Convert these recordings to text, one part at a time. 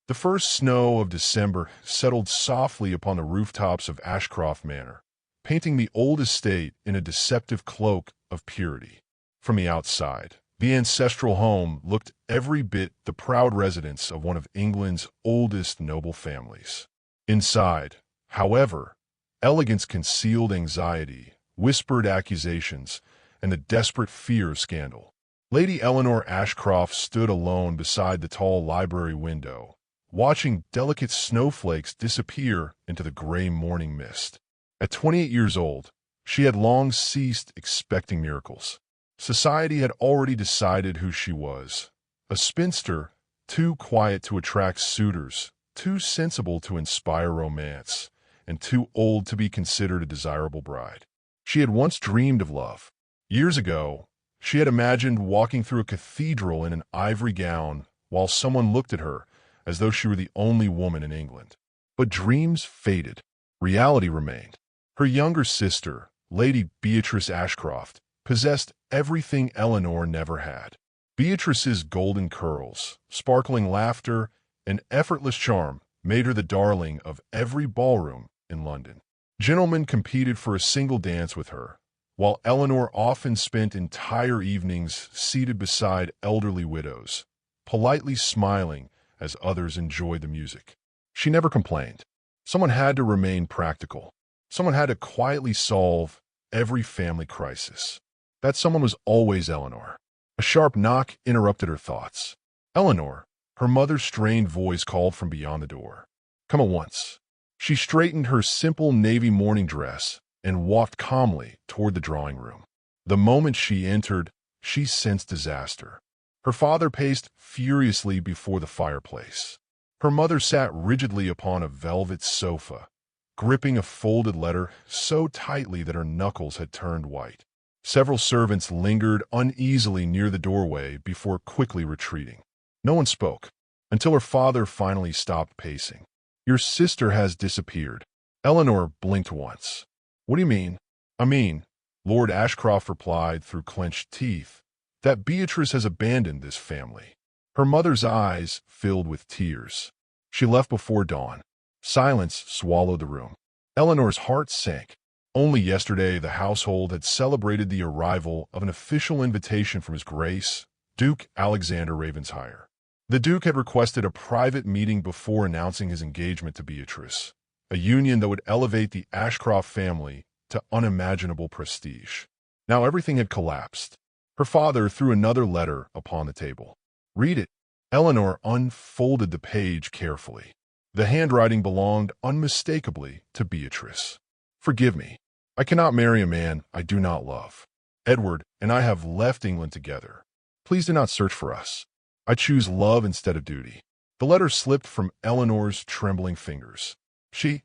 The first snow of December settled softly upon the rooftops of Ashcroft Manor, painting the old estate in a deceptive cloak of purity. From the outside, the ancestral home looked every bit the proud residence of one of England's oldest noble families. Inside, however, elegance concealed anxiety, whispered accusations, and the desperate fear of scandal. Lady Eleanor Ashcroft stood alone beside the tall library window, watching delicate snowflakes disappear into the gray morning mist. At 28 years old, she had long ceased expecting miracles. Society had already decided who she was. A spinster, too quiet to attract suitors, too sensible to inspire romance, and too old to be considered a desirable bride. She had once dreamed of love. Years ago, she had imagined walking through a cathedral in an ivory gown while someone looked at her as though she were the only woman in England. But dreams faded. Reality remained. Her younger sister, Lady Beatrice Ashcroft, possessed everything Eleanor never had. Beatrice's golden curls, sparkling laughter, and effortless charm made her the darling of every ballroom in London. Gentlemen competed for a single dance with her, while Eleanor often spent entire evenings seated beside elderly widows, politely smiling as others enjoyed the music. She never complained. Someone had to remain practical. Someone had to quietly solve every family crisis. That someone was always Eleanor. A sharp knock interrupted her thoughts. Eleanor, her mother's strained voice called from beyond the door. Come at once. She straightened her simple navy morning dress and walked calmly toward the drawing room. The moment she entered, she sensed disaster. Her father paced furiously before the fireplace. Her mother sat rigidly upon a velvet sofa, gripping a folded letter so tightly that her knuckles had turned white. Several servants lingered uneasily near the doorway before quickly retreating. No one spoke, until her father finally stopped pacing. Your sister has disappeared. Eleanor blinked once. What do you mean? I mean, Lord Ashcroft replied through clenched teeth, that Beatrice has abandoned this family. Her mother's eyes filled with tears. She left before dawn. Silence swallowed the room. Eleanor's heart sank. Only yesterday the household had celebrated the arrival of an official invitation from His Grace, Duke Alexander Ravenshire. The Duke had requested a private meeting before announcing his engagement to Beatrice, a union that would elevate the Ashcroft family to unimaginable prestige. Now everything had collapsed. Her father threw another letter upon the table. Read it. Eleanor unfolded the page carefully. The handwriting belonged unmistakably to Beatrice. Forgive me. I cannot marry a man I do not love. Edward and I have left England together. Please do not search for us. I choose love instead of duty. The letter slipped from Eleanor's trembling fingers. She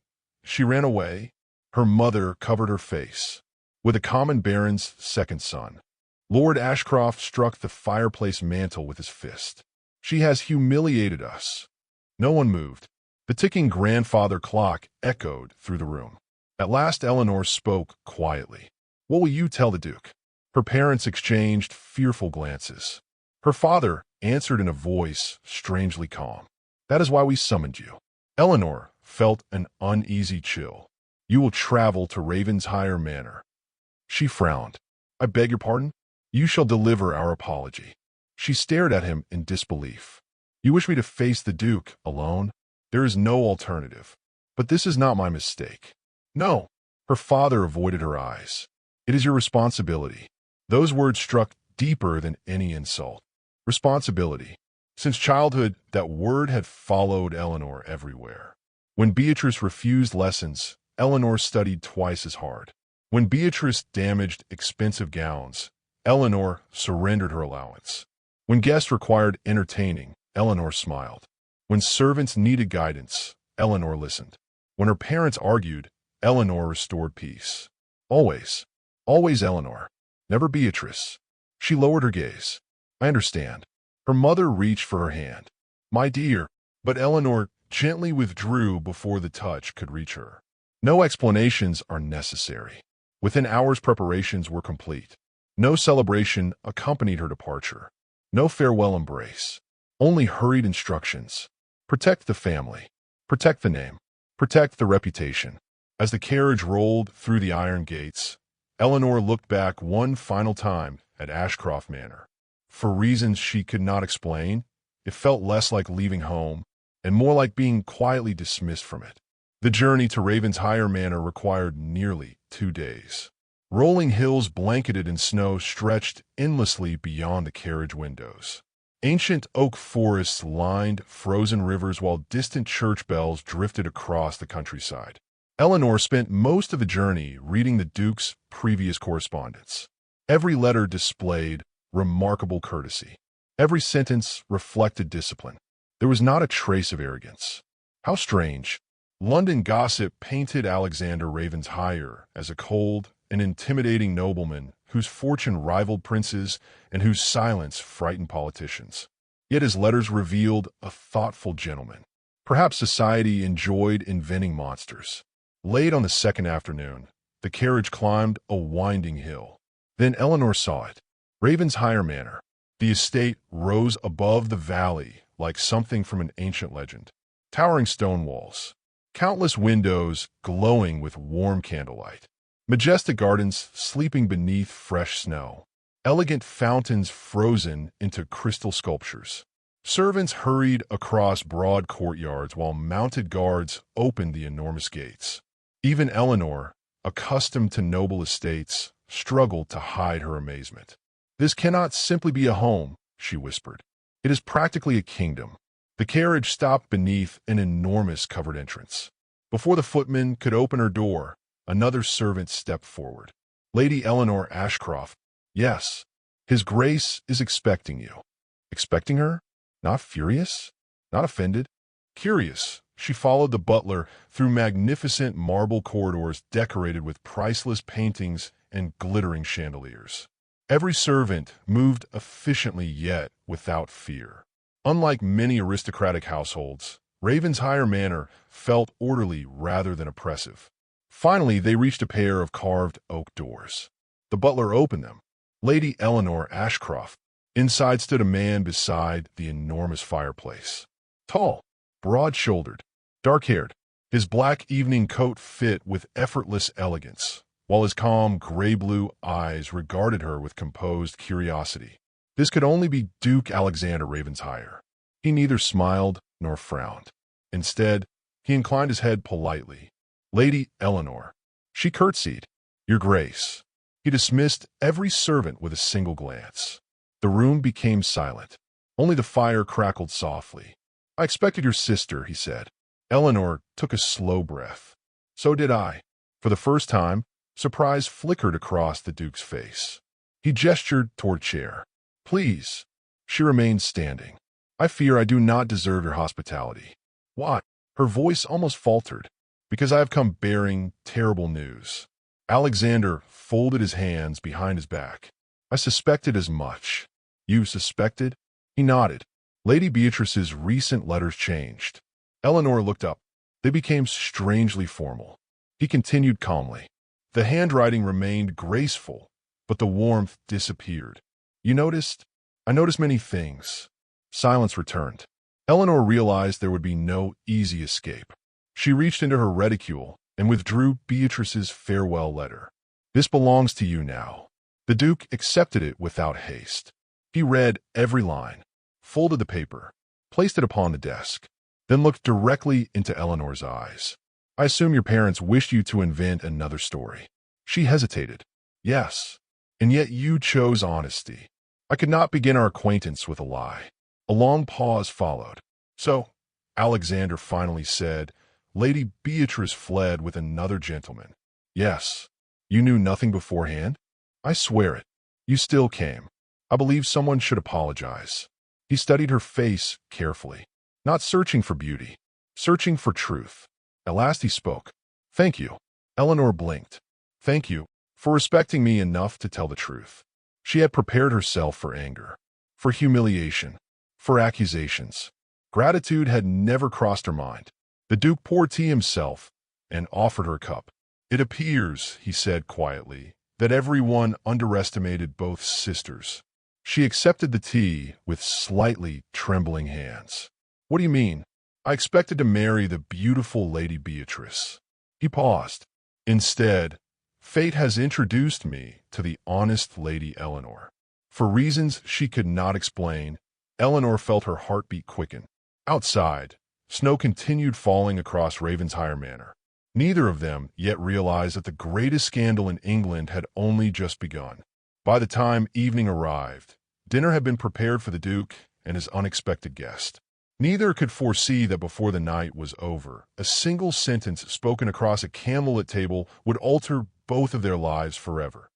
ran away. Her mother covered her face. With a common baron's second son. Lord Ashcroft struck the fireplace mantel with his fist. She has humiliated us. No one moved. The ticking grandfather clock echoed through the room. At last Eleanor spoke quietly. What will you tell the Duke? Her parents exchanged fearful glances. Her father answered in a voice strangely calm. That is why we summoned you. Eleanor felt an uneasy chill. You will travel to Ravenshire Manor. She frowned. I beg your pardon? You shall deliver our apology. She stared at him in disbelief. You wish me to face the Duke alone? There is no alternative. But this is not my mistake. No. Her father avoided her eyes. It is your responsibility. Those words struck deeper than any insult. Responsibility. Since childhood, that word had followed Eleanor everywhere. When Beatrice refused lessons, Eleanor studied twice as hard. When Beatrice damaged expensive gowns, Eleanor surrendered her allowance. When guests required entertaining, Eleanor smiled. When servants needed guidance, Eleanor listened. When her parents argued, Eleanor restored peace. Always. Always Eleanor. Never Beatrice. She lowered her gaze. I understand. Her mother reached for her hand. My dear. But Eleanor gently withdrew before the touch could reach her. No explanations are necessary. Within hours preparations were complete. No celebration accompanied her departure. No farewell embrace. Only hurried instructions. Protect the family. Protect the name. Protect the reputation. As the carriage rolled through the iron gates, Eleanor looked back one final time at Ashcroft Manor. For reasons she could not explain, it felt less like leaving home and more like being quietly dismissed from it. The journey to Ravenshire Manor required nearly 2 days. Rolling hills blanketed in snow stretched endlessly beyond the carriage windows. Ancient oak forests lined frozen rivers while distant church bells drifted across the countryside. Eleanor spent most of the journey reading the Duke's previous correspondence. Every letter displayed remarkable courtesy. Every sentence reflected discipline. There was not a trace of arrogance. How strange. London gossip painted Alexander Ravenshire as a cold and intimidating nobleman whose fortune rivaled princes and whose silence frightened politicians. Yet his letters revealed a thoughtful gentleman. Perhaps society enjoyed inventing monsters. Late on the second afternoon, the carriage climbed a winding hill. Then Eleanor saw it. Ravenshire Manor. The estate rose above the valley like something from an ancient legend. Towering stone walls. Countless windows glowing with warm candlelight. Majestic gardens sleeping beneath fresh snow. Elegant fountains frozen into crystal sculptures. Servants hurried across broad courtyards while mounted guards opened the enormous gates. Even Eleanor, accustomed to noble estates, struggled to hide her amazement. "This cannot simply be a home," she whispered. "It is practically a kingdom." The carriage stopped beneath an enormous covered entrance. Before the footman could open her door, another servant stepped forward. "Lady Eleanor Ashcroft." "Yes, His Grace is expecting you." Expecting her? Not furious? Not offended? Curious. She followed the butler through magnificent marble corridors decorated with priceless paintings and glittering chandeliers. Every servant moved efficiently yet without fear. Unlike many aristocratic households, Ravenshire Manor felt orderly rather than oppressive. Finally, they reached a pair of carved oak doors. The butler opened them. Lady Eleanor Ashcroft. Inside stood a man beside the enormous fireplace. Tall, broad-shouldered, dark-haired. His black evening coat fit with effortless elegance, while his calm gray-blue eyes regarded her with composed curiosity. This could only be Duke Alexander Ravenshire. He neither smiled nor frowned. Instead, he inclined his head politely. "Lady Eleanor." She curtsied. "Your Grace." He dismissed every servant with a single glance. The room became silent. Only the fire crackled softly. "I expected your sister," he said. Eleanor took a slow breath. "So did I." For the first time, surprise flickered across the Duke's face. He gestured toward a chair. "Please." She remained standing. "I fear I do not deserve your hospitality." "Why?" Her voice almost faltered. "Because I have come bearing terrible news." Alexander folded his hands behind his back. "I suspected as much." "You suspected?" He nodded. Lady Beatrice's recent letters changed. Eleanor looked up. They became strangely formal. He continued calmly. The handwriting remained graceful, but the warmth disappeared. "You noticed?" "I noticed many things." Silence returned. Eleanor realized there would be no easy escape. She reached into her reticule and withdrew Beatrice's farewell letter. "This belongs to you now." The Duke accepted it without haste. He read every line, folded the paper, placed it upon the desk, then looked directly into Eleanor's eyes. "I assume your parents wished you to invent another story." She hesitated. "Yes, and yet you chose honesty." "I could not begin our acquaintance with a lie." A long pause followed. "So," Alexander finally said, "Lady Beatrice fled with another gentleman." "Yes." "You knew nothing beforehand?" "I swear it." "You still came." "I believe someone should apologize." He studied her face carefully, not searching for beauty, searching for truth. At last he spoke. "Thank you." Eleanor blinked. "Thank you for respecting me enough to tell the truth." She had prepared herself for anger, for humiliation, for accusations. Gratitude had never crossed her mind. The Duke poured tea himself and offered her a cup. "It appears," he said quietly, "that everyone underestimated both sisters." She accepted the tea with slightly trembling hands. "What do you mean?" I expected to marry the beautiful Lady Beatrice." He paused. "Instead, fate has introduced me to the honest Lady Eleanor." For reasons she could not explain, Eleanor felt her heartbeat quicken. Outside, snow continued falling across Ravenshire Manor. Neither of them yet realized that the greatest scandal in England had only just begun. By the time evening arrived, dinner had been prepared for the Duke and his unexpected guest. Neither could foresee that before the night was over, a single sentence spoken across a candlelit table would alter both of their lives forever.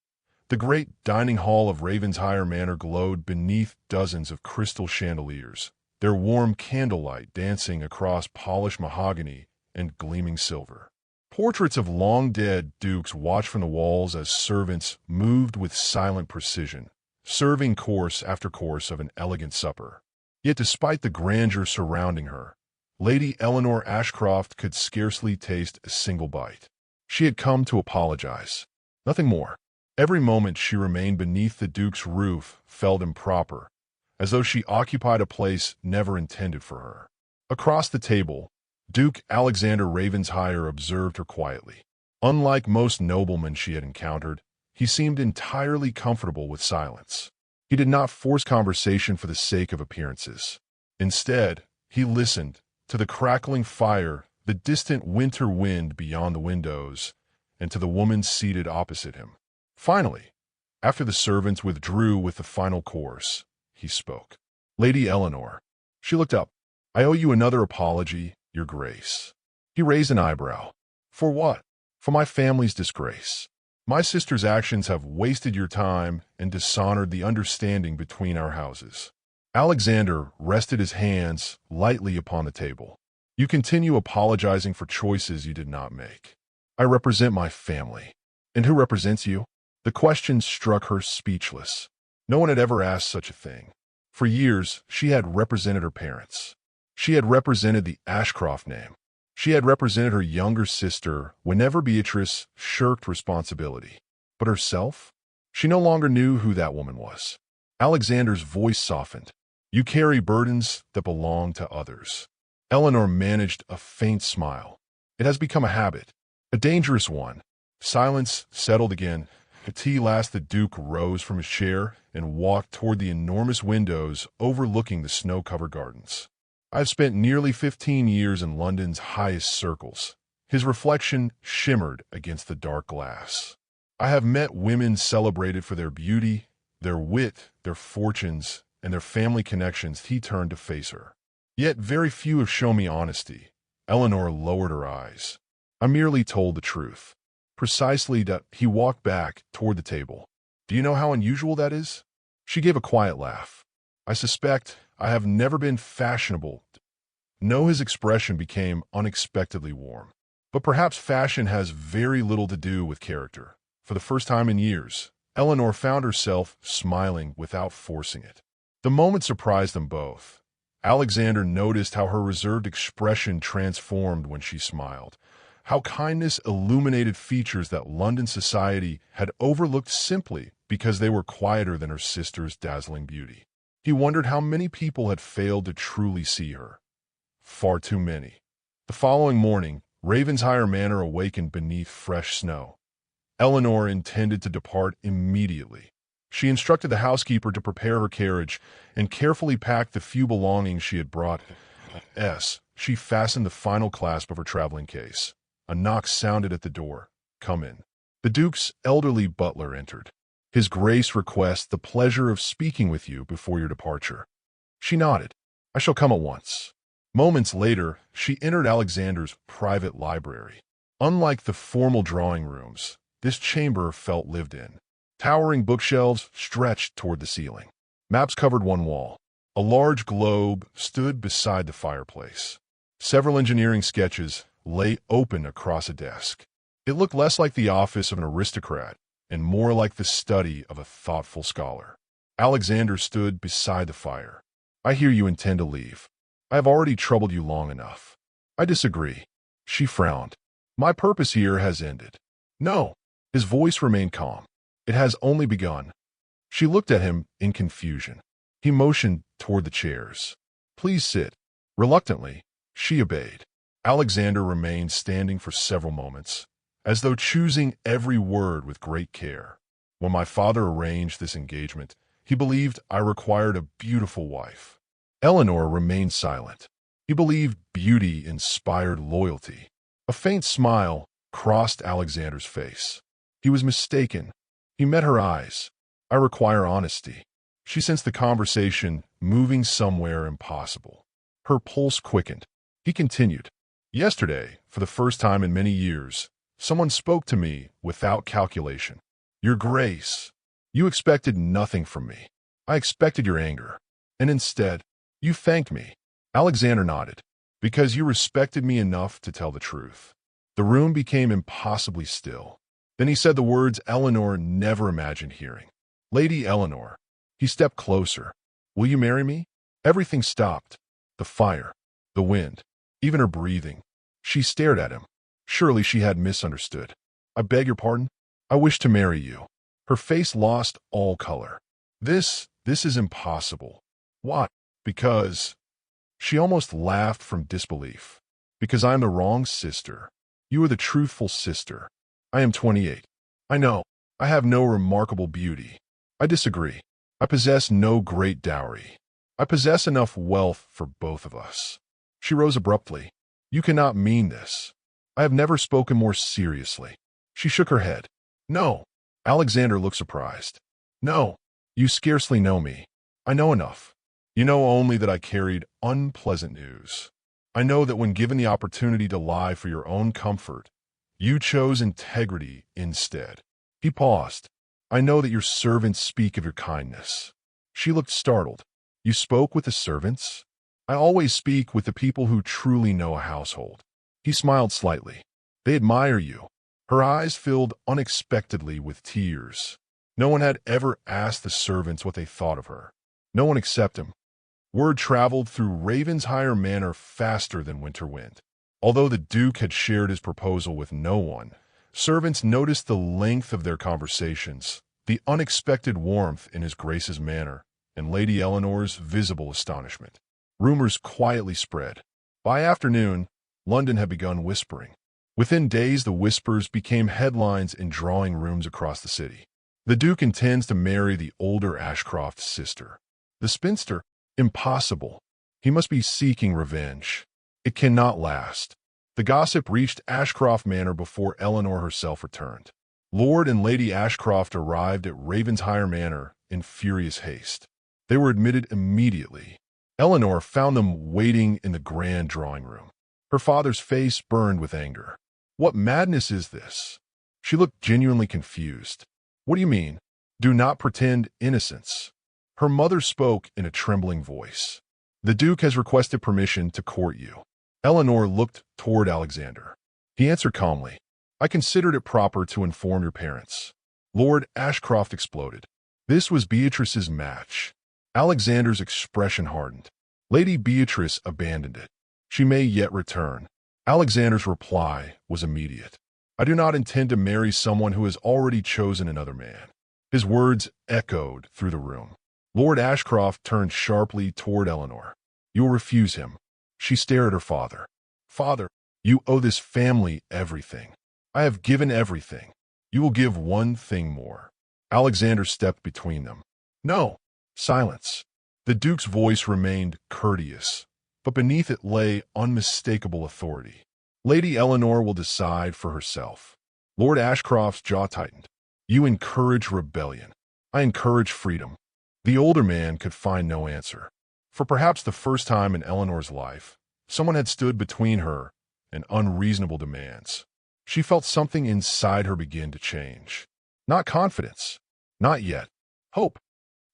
The great dining hall of Ravenshire Manor glowed beneath dozens of crystal chandeliers, their warm candlelight dancing across polished mahogany and gleaming silver. Portraits of long-dead dukes watched from the walls as servants moved with silent precision, serving course after course of an elegant supper. Yet despite the grandeur surrounding her, Lady Eleanor Ashcroft could scarcely taste a single bite. She had come to apologize. Nothing more. Every moment she remained beneath the Duke's roof felt improper, as though she occupied a place never intended for her. Across the table, Duke Alexander Ravenshire observed her quietly. Unlike most noblemen she had encountered, he seemed entirely comfortable with silence. He did not force conversation for the sake of appearances. Instead, he listened to the crackling fire, the distant winter wind beyond the windows, and to the woman seated opposite him. Finally, after the servants withdrew with the final course, he spoke. "Lady Eleanor." She looked up. "I owe you another apology, Your Grace." He raised an eyebrow. "For what?" "For my family's disgrace. My sister's actions have wasted your time and dishonored the understanding between our houses." Alexander rested his hands lightly upon the table. "You continue apologizing for choices you did not make." "I represent my family." "And who represents you?" The question struck her speechless. No one had ever asked such a thing. For years, she had represented her parents. She had represented the Ashcroft name. She had represented her younger sister whenever Beatrice shirked responsibility. But herself? She no longer knew who that woman was. Alexander's voice softened. "You carry burdens that belong to others." Eleanor managed a faint smile. "It has become a habit, a dangerous one." Silence settled again. At tea last, the Duke rose from his chair and walked toward the enormous windows overlooking the snow-covered gardens. "I've spent nearly 15 years in London's highest circles." His reflection shimmered against the dark glass. "I have met women celebrated for their beauty, their wit, their fortunes, and their family connections." He turned to face her. "Yet very few have shown me honesty." Eleanor lowered her eyes. "I merely told the truth." Precisely that. He walked back toward the table. "Do you know how unusual that is?" She gave a quiet laugh. "I suspect I have never been fashionable." No, his expression became unexpectedly warm. "But perhaps fashion has very little to do with character." For the first time in years, Eleanor found herself smiling without forcing it. The moment surprised them both. Alexander noticed how her reserved expression transformed when she smiled, how kindness illuminated features that London society had overlooked simply because they were quieter than her sister's dazzling beauty. He wondered how many people had failed to truly see her. Far too many. The following morning, Ravenshire Manor awakened beneath fresh snow. Eleanor intended to depart immediately. She instructed the housekeeper to prepare her carriage and carefully packed the few belongings she had brought. She fastened the final clasp of her traveling case. A knock sounded at the door. "Come in." The Duke's elderly butler entered. "His Grace requests the pleasure of speaking with you before your departure." She nodded. "I shall come at once." Moments later, she entered Alexander's private library. Unlike the formal drawing rooms, this chamber felt lived in. Towering bookshelves stretched toward the ceiling. Maps covered one wall. A large globe stood beside the fireplace. Several engineering sketches lay open across a desk. It looked less like the office of an aristocrat and more like the study of a thoughtful scholar. Alexander stood beside the fire. "I hear you intend to leave. I have already troubled you long enough." "I disagree." She frowned. "My purpose here has ended." "No." His voice remained calm. "It has only begun." She looked at him in confusion. He motioned toward the chairs. "Please sit." Reluctantly, She obeyed. Alexander remained standing for several moments, as though choosing every word with great care. When my father arranged this engagement, he believed I required a beautiful wife. Eleanor remained silent. He believed beauty inspired loyalty. A faint smile crossed Alexander's face. He was mistaken. He met her eyes. I require honesty. She sensed the conversation moving somewhere impossible. Her pulse quickened. He continued. Yesterday, for the first time in many years, someone spoke to me without calculation. Your Grace, you expected nothing from me. I expected your anger. And instead, you thanked me. Alexander nodded. Because you respected me enough to tell the truth. The room became impossibly still. Then he said the words Eleanor never imagined hearing. Lady Eleanor. He stepped closer. Will you marry me? Everything stopped. The fire, the wind, even her breathing. She stared at him. Surely she had misunderstood. I beg your pardon? I wish to marry you. Her face lost all color. This is impossible. What? Because... She almost laughed from disbelief. Because I am the wrong sister. You are the truthful sister. I am 28. I know. I have no remarkable beauty. I disagree. I possess no great dowry. I possess enough wealth for both of us. She rose abruptly. You cannot mean this. I have never spoken more seriously. She shook her head. No. Alexander looked surprised. No. You scarcely know me. I know enough. You know only that I carried unpleasant news. I know that when given the opportunity to lie for your own comfort, you chose integrity instead. He paused. I know that your servants speak of your kindness. She looked startled. You spoke with the servants? I always speak with the people who truly know a household. He smiled slightly. They admire you. Her eyes filled unexpectedly with tears. No one had ever asked the servants what they thought of her. No one except him. Word traveled through Ravenshire Manor faster than winter wind. Although the Duke had shared his proposal with no one, servants noticed the length of their conversations, the unexpected warmth in his Grace's manner, and Lady Eleanor's visible astonishment. Rumors quietly spread. By afternoon, London had begun whispering. Within days, the whispers became headlines in drawing rooms across the city. The Duke intends to marry the older Ashcroft's sister. The Spinster? Impossible. He must be seeking revenge. It cannot last. The gossip reached Ashcroft Manor before Eleanor herself returned. Lord and Lady Ashcroft arrived at Ravenshire Manor in furious haste. They were admitted immediately. Eleanor found them waiting in the grand drawing room. Her father's face burned with anger. What madness is this? She looked genuinely confused. What do you mean? Do not pretend innocence. Her mother spoke in a trembling voice. The Duke has requested permission to court you. Eleanor looked toward Alexander. He answered calmly. I considered it proper to inform your parents. Lord Ashcroft exploded. This was Beatrice's match. Alexander's expression hardened. Lady Beatrice abandoned it. She may yet return. Alexander's reply was immediate. I do not intend to marry someone who has already chosen another man. His words echoed through the room. Lord Ashcroft turned sharply toward Eleanor. You will refuse him. She stared at her father. Father, you owe this family everything. I have given everything. You will give one thing more. Alexander stepped between them. No. Silence. The Duke's voice remained courteous, but beneath it lay unmistakable authority. Lady Eleanor will decide for herself. Lord Ashcroft's jaw tightened. You encourage rebellion. I encourage freedom. The older man could find no answer. For perhaps the first time in Eleanor's life, someone had stood between her and unreasonable demands. She felt something inside her begin to change. Not confidence. Not yet. Hope.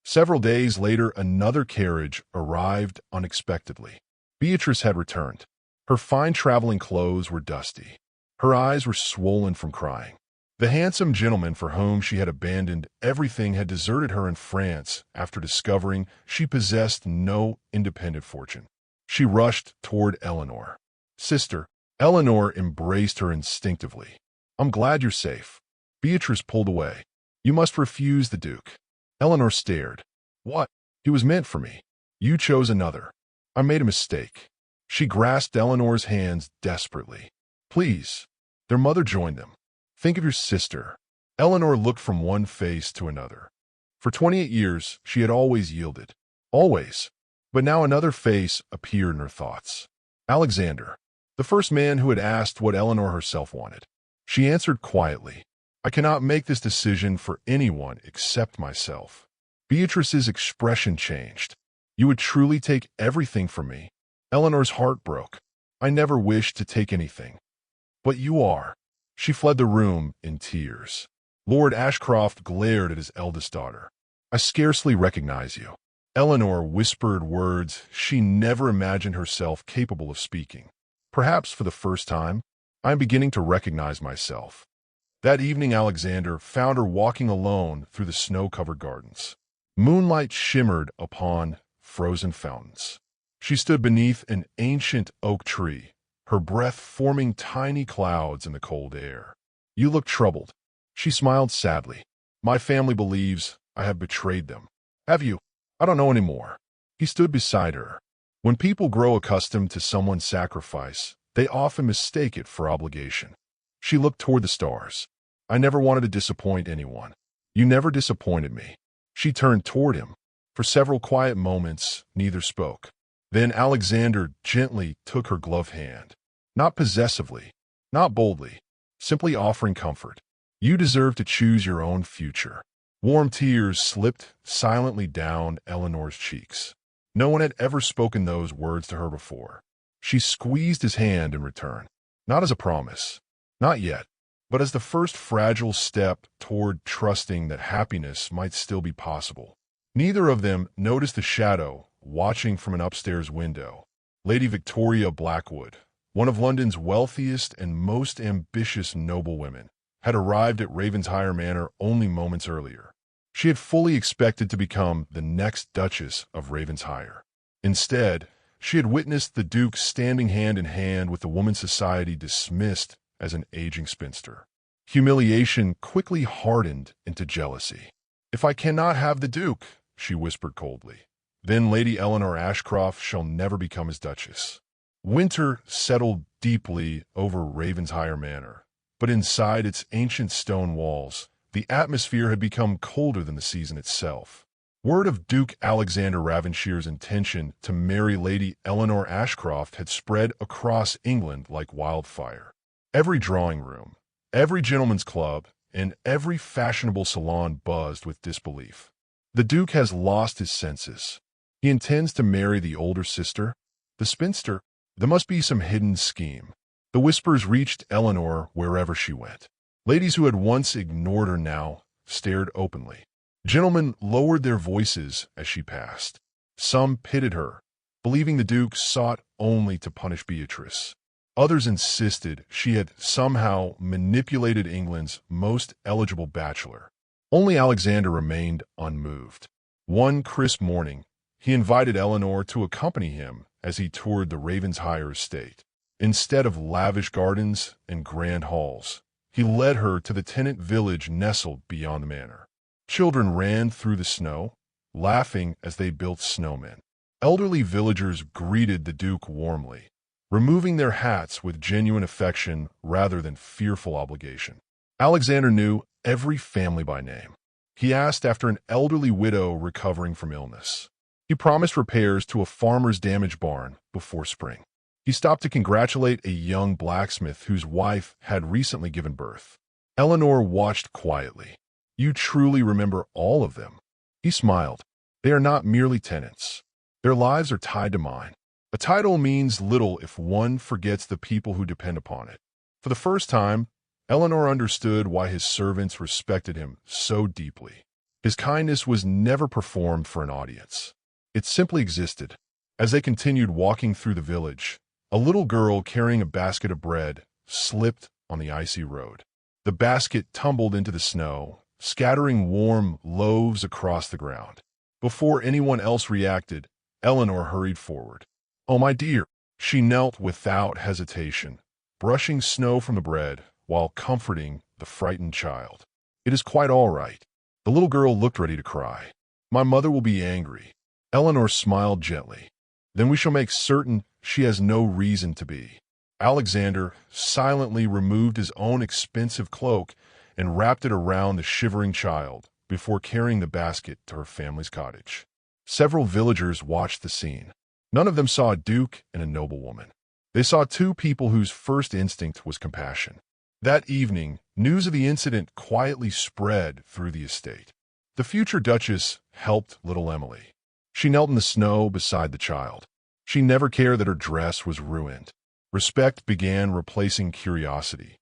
Several days later, another carriage arrived unexpectedly. Beatrice had returned. Her fine traveling clothes were dusty. Her eyes were swollen from crying. The handsome gentleman for whom she had abandoned everything had deserted her in France after discovering she possessed no independent fortune. She rushed toward Eleanor. Sister, Eleanor embraced her instinctively. I'm glad you're safe. Beatrice pulled away. You must refuse the Duke. Eleanor stared. What? He was meant for me. You chose another. I made a mistake. She grasped Eleanor's hands desperately. "Please." Their mother joined them. "Think of your sister." Eleanor looked from one face to another. For 28 years, she had always yielded. Always. But now another face appeared in her thoughts. Alexander, the first man who had asked what Eleanor herself wanted. She answered quietly, "I cannot make this decision for anyone except myself." Beatrice's expression changed. "You would truly take everything from me?" Eleanor's heart broke. "I never wished to take anything. But you are." She fled the room in tears. Lord Ashcroft glared at his eldest daughter. "I scarcely recognize you." Eleanor whispered words she never imagined herself capable of speaking. "Perhaps for the first time, I am beginning to recognize myself." That evening Alexander found her walking alone through the snow-covered gardens. Moonlight shimmered upon frozen fountains. She stood beneath an ancient oak tree, her breath forming tiny clouds in the cold air. "You look troubled." She smiled sadly. "My family believes I have betrayed them." "Have you?" "I don't know anymore." He stood beside her. When people grow accustomed to someone's sacrifice, they often mistake it for obligation. She looked toward the stars. "I never wanted to disappoint anyone. You never disappointed me." She turned toward him. For several quiet moments, neither spoke. Then Alexander gently took her gloved hand. Not possessively, not boldly, simply offering comfort. "You deserve to choose your own future." Warm tears slipped silently down Eleanor's cheeks. No one had ever spoken those words to her before. She squeezed his hand in return, not as a promise, not yet, but as the first fragile step toward trusting that happiness might still be possible. Neither of them noticed the shadow watching from an upstairs window. Lady Victoria Blackwood, one of London's wealthiest and most ambitious noblewomen, had arrived at Ravenshire Manor only moments earlier. She had fully expected to become the next Duchess of Ravenshire. Instead, she had witnessed the Duke standing hand in hand with the woman society dismissed as an aging spinster. Humiliation quickly hardened into jealousy. "If I cannot have the Duke," she whispered coldly, "then Lady Eleanor Ashcroft shall never become his Duchess." Winter settled deeply over Ravenshire Manor, but inside its ancient stone walls, the atmosphere had become colder than the season itself. Word of Duke Alexander Ravenshire's intention to marry Lady Eleanor Ashcroft had spread across England like wildfire. Every drawing room, every gentleman's club, and every fashionable salon buzzed with disbelief. "The Duke has lost his senses. He intends to marry the older sister, the spinster. There must be some hidden scheme." The whispers reached Eleanor wherever she went. Ladies who had once ignored her now stared openly. Gentlemen lowered their voices as she passed. Some pitied her, believing the Duke sought only to punish Beatrice. Others insisted she had somehow manipulated England's most eligible bachelor. Only Alexander remained unmoved. One crisp morning, he invited Eleanor to accompany him as he toured the Ravenshire estate. Instead of lavish gardens and grand halls, he led her to the tenant village nestled beyond the manor. Children ran through the snow, laughing as they built snowmen. Elderly villagers greeted the Duke warmly, removing their hats with genuine affection rather than fearful obligation. Alexander knew every family by name. He asked after an elderly widow recovering from illness. He promised repairs to a farmer's damaged barn before spring. He stopped to congratulate a young blacksmith whose wife had recently given birth. Eleanor watched quietly. "You truly remember all of them." He smiled. "They are not merely tenants. Their lives are tied to mine. A title means little if one forgets the people who depend upon it." For the first time, Eleanor understood why his servants respected him so deeply. His kindness was never performed for an audience. It simply existed. As they continued walking through the village, a little girl carrying a basket of bread slipped on the icy road. The basket tumbled into the snow, scattering warm loaves across the ground. Before anyone else reacted, Eleanor hurried forward. "Oh, my dear." She knelt without hesitation, brushing snow from the bread while comforting the frightened child. "It is quite all right." The little girl looked ready to cry. "My mother will be angry." Eleanor smiled gently. "Then we shall make certain she has no reason to be. Alexander silently removed his own expensive cloak and wrapped it around the shivering child before carrying the basket to her family's cottage. Several villagers watched the scene. None of them saw a duke and a noblewoman. They saw two people whose first instinct was compassion. That evening, news of the incident quietly spread through the estate. The future Duchess helped little Emily. She knelt in the snow beside the child. She never cared that her dress was ruined. Respect began replacing curiosity.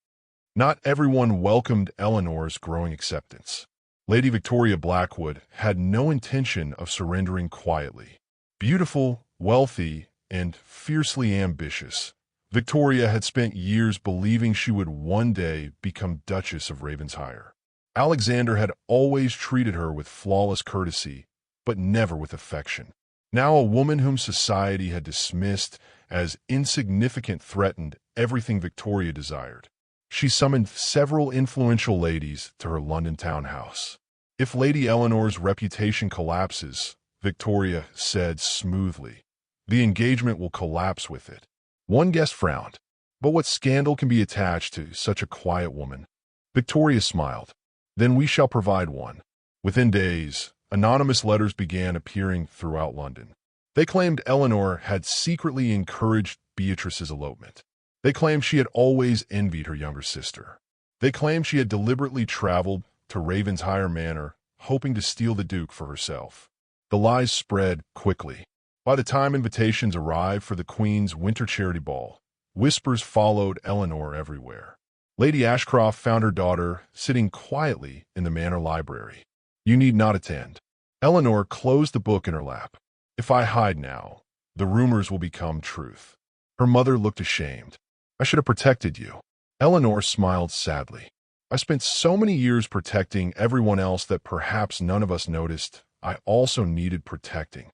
Not everyone welcomed Eleanor's growing acceptance. Lady Victoria Blackwood had no intention of surrendering quietly. Beautiful, wealthy, and fiercely ambitious, Victoria had spent years believing she would one day become Duchess of Ravenshire. Alexander had always treated her with flawless courtesy, but never with affection. Now a woman whom society had dismissed as insignificant threatened everything Victoria desired. She summoned several influential ladies to her London townhouse. "If Lady Eleanor's reputation collapses," Victoria said smoothly, "the engagement will collapse with it." One guest frowned. "But what scandal can be attached to such a quiet woman?" Victoria smiled. "Then we shall provide one." Within days, anonymous letters began appearing throughout London. They claimed Eleanor had secretly encouraged Beatrice's elopement. They claimed she had always envied her younger sister. They claimed she had deliberately traveled to Ravenshire Manor, hoping to steal the Duke for herself. The lies spread quickly. By the time invitations arrived for the Queen's winter charity ball, whispers followed Eleanor everywhere. Lady Ashcroft found her daughter sitting quietly in the manor library. "You need not attend." Eleanor closed the book in her lap. "If I hide now, the rumors will become truth." Her mother looked ashamed. "I should have protected you." Eleanor smiled sadly. "I spent so many years protecting everyone else that perhaps none of us noticed I also needed protecting."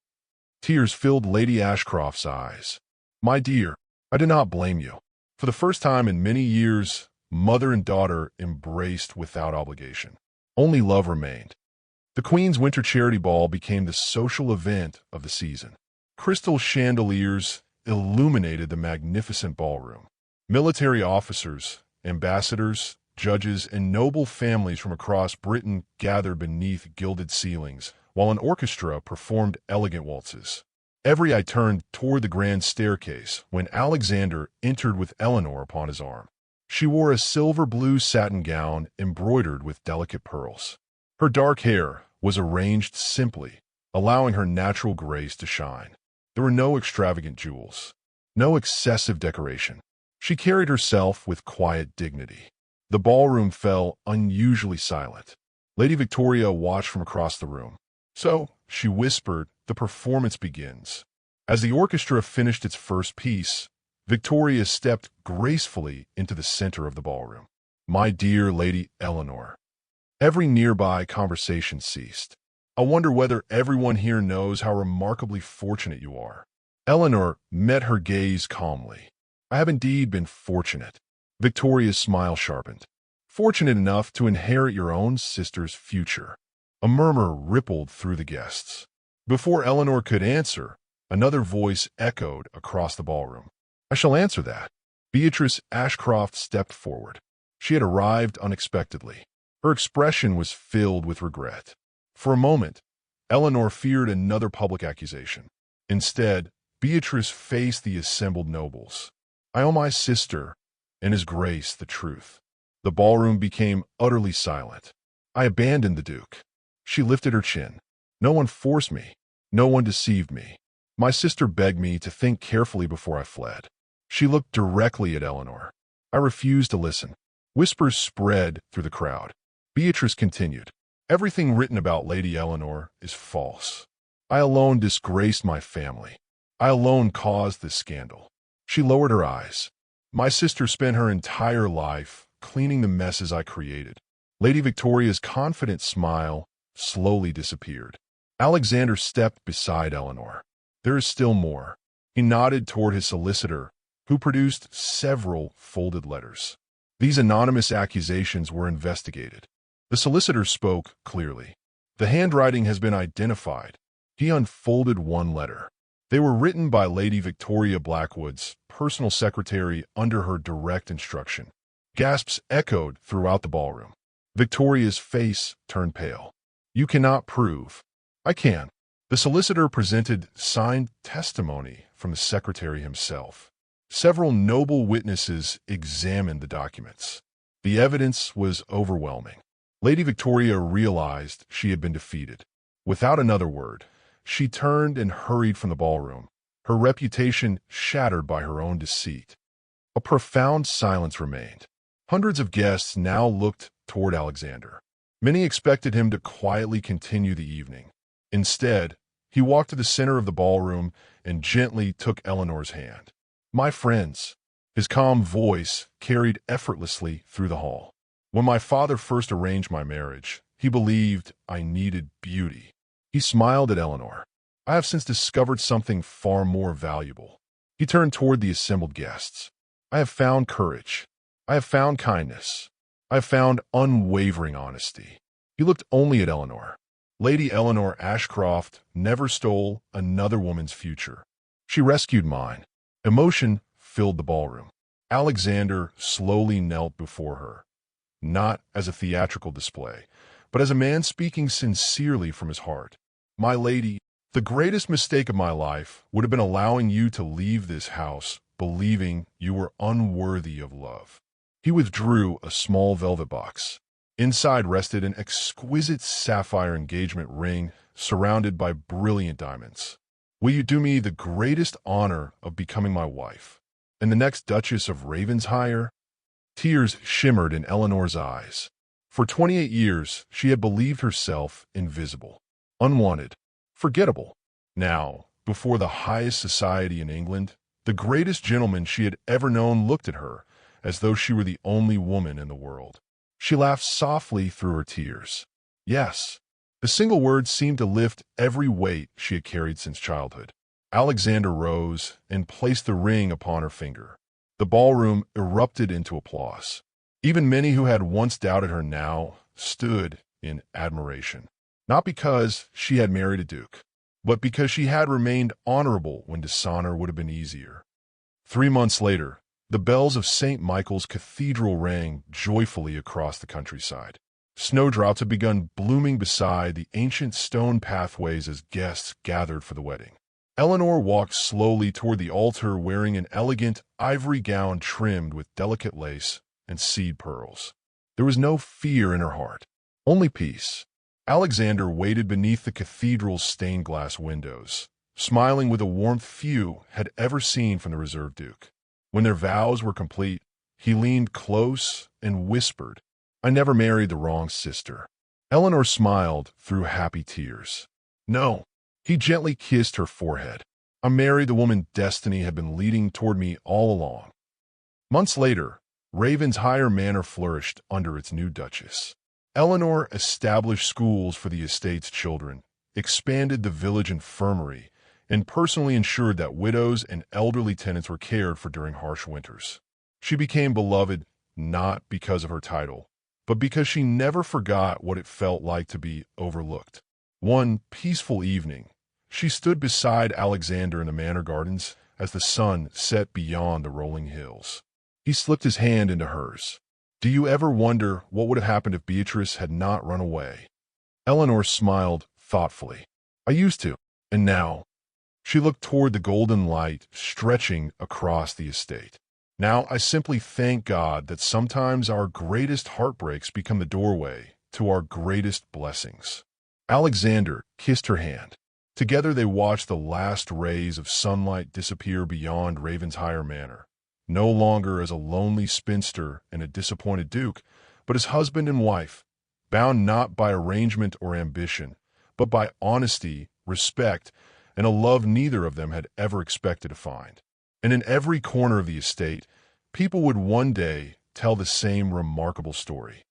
Tears filled Lady Ashcroft's eyes. "My dear, I do not blame you." For the first time in many years, mother and daughter embraced without obligation. Only love remained. The Queen's winter charity ball became the social event of the season. Crystal chandeliers illuminated the magnificent ballroom. Military officers, ambassadors, judges, and noble families from across Britain gathered beneath gilded ceilings, while an orchestra performed elegant waltzes. Every eye turned toward the grand staircase when Alexander entered with Eleanor upon his arm. She wore a silver-blue satin gown embroidered with delicate pearls. Her dark hair was arranged simply, allowing her natural grace to shine. There were no extravagant jewels, no excessive decoration. She carried herself with quiet dignity. The ballroom fell unusually silent. Lady Victoria watched from across the room. "So," she whispered, "the performance begins." As the orchestra finished its first piece, Victoria stepped gracefully into the center of the ballroom. "My dear Lady Eleanor." Every nearby conversation ceased. "I wonder whether everyone here knows how remarkably fortunate you are." Eleanor met her gaze calmly. "I have indeed been fortunate." Victoria's smile sharpened. "Fortunate enough to inherit your own sister's future." A murmur rippled through the guests. Before Eleanor could answer, another voice echoed across the ballroom. "I shall answer that." Beatrice Ashcroft stepped forward. She had arrived unexpectedly. Her expression was filled with regret. For a moment, Eleanor feared another public accusation. Instead, Beatrice faced the assembled nobles. "I owe my sister and His Grace the truth." The ballroom became utterly silent. "I abandoned the Duke." She lifted her chin. "No one forced me. No one deceived me. My sister begged me to think carefully before I fled." She looked directly at Eleanor. "I refused to listen." Whispers spread through the crowd. Beatrice continued, "Everything written about Lady Eleanor is false. I alone disgraced my family. I alone caused this scandal." She lowered her eyes. "My sister spent her entire life cleaning the messes I created." Lady Victoria's confident smile slowly disappeared. Alexander stepped beside Eleanor. "There is still more." He nodded toward his solicitor, who produced several folded letters. These anonymous accusations were investigated. The solicitor spoke clearly. "The handwriting has been identified." He unfolded one letter. They were written by Lady Victoria Blackwood's personal secretary under her direct instruction. Gasps echoed throughout the ballroom. Victoria's face turned pale. "You cannot prove." "I can." The solicitor presented signed testimony from the secretary himself. Several noble witnesses examined the documents. The evidence was overwhelming. Lady Victoria realized she had been defeated. Without another word, she turned and hurried from the ballroom, her reputation shattered by her own deceit. A profound silence remained. Hundreds of guests now looked toward Alexander. Many expected him to quietly continue the evening. Instead, he walked to the center of the ballroom and gently took Eleanor's hand. "My friends," his calm voice carried effortlessly through the hall. "When my father first arranged my marriage, he believed I needed beauty." He smiled at Eleanor. "I have since discovered something far more valuable." He turned toward the assembled guests. "I have found courage. I have found kindness. I have found unwavering honesty." He looked only at Eleanor. Lady Eleanor Ashcroft never stole another woman's future. She rescued mine. Emotion filled the ballroom. Alexander slowly knelt before her, not as a theatrical display, but as a man speaking sincerely from his heart. "My lady, the greatest mistake of my life would have been allowing you to leave this house believing you were unworthy of love." He withdrew a small velvet box. Inside rested an exquisite sapphire engagement ring surrounded by brilliant diamonds. "Will you do me the greatest honor of becoming my wife and the next Duchess of Ravenshire?" Tears shimmered in Eleanor's eyes. For 28 years, she had believed herself invisible, unwanted, forgettable. Now, before the highest society in England, the greatest gentleman she had ever known looked at her as though she were the only woman in the world. She laughed softly through her tears. Yes, the single word seemed to lift every weight she had carried since childhood. Alexander rose and placed the ring upon her finger. The ballroom erupted into applause. Even many who had once doubted her now stood in admiration. Not because she had married a duke, but because she had remained honorable when dishonor would have been easier. 3 months later, the bells of St. Michael's Cathedral rang joyfully across the countryside. Snowdrops had begun blooming beside the ancient stone pathways as guests gathered for the wedding. Eleanor walked slowly toward the altar wearing an elegant ivory gown trimmed with delicate lace and seed pearls. There was no fear in her heart, only peace. Alexander waited beneath the cathedral's stained glass windows, smiling with a warmth few had ever seen from the reserved duke. When their vows were complete, he leaned close and whispered, "I never married the wrong sister." Eleanor smiled through happy tears. "No." He gently kissed her forehead. "I married the woman destiny had been leading toward me all along." Months later, Ravenshire Manor flourished under its new duchess. Eleanor established schools for the estate's children, expanded the village infirmary, and personally ensured that widows and elderly tenants were cared for during harsh winters. She became beloved not because of her title, but because she never forgot what it felt like to be overlooked. One peaceful evening, she stood beside Alexander in the manor gardens as the sun set beyond the rolling hills. He slipped his hand into hers. "Do you ever wonder what would have happened if Beatrice had not run away?" Eleanor smiled thoughtfully. "I used to, and now." She looked toward the golden light stretching across the estate. "Now I simply thank God that sometimes our greatest heartbreaks become the doorway to our greatest blessings." Alexander kissed her hand. Together they watched the last rays of sunlight disappear beyond Ravenshire Manor, no longer as a lonely spinster and a disappointed duke, but as husband and wife, bound not by arrangement or ambition, but by honesty, respect, and a love neither of them had ever expected to find. And in every corner of the estate, people would one day tell the same remarkable story.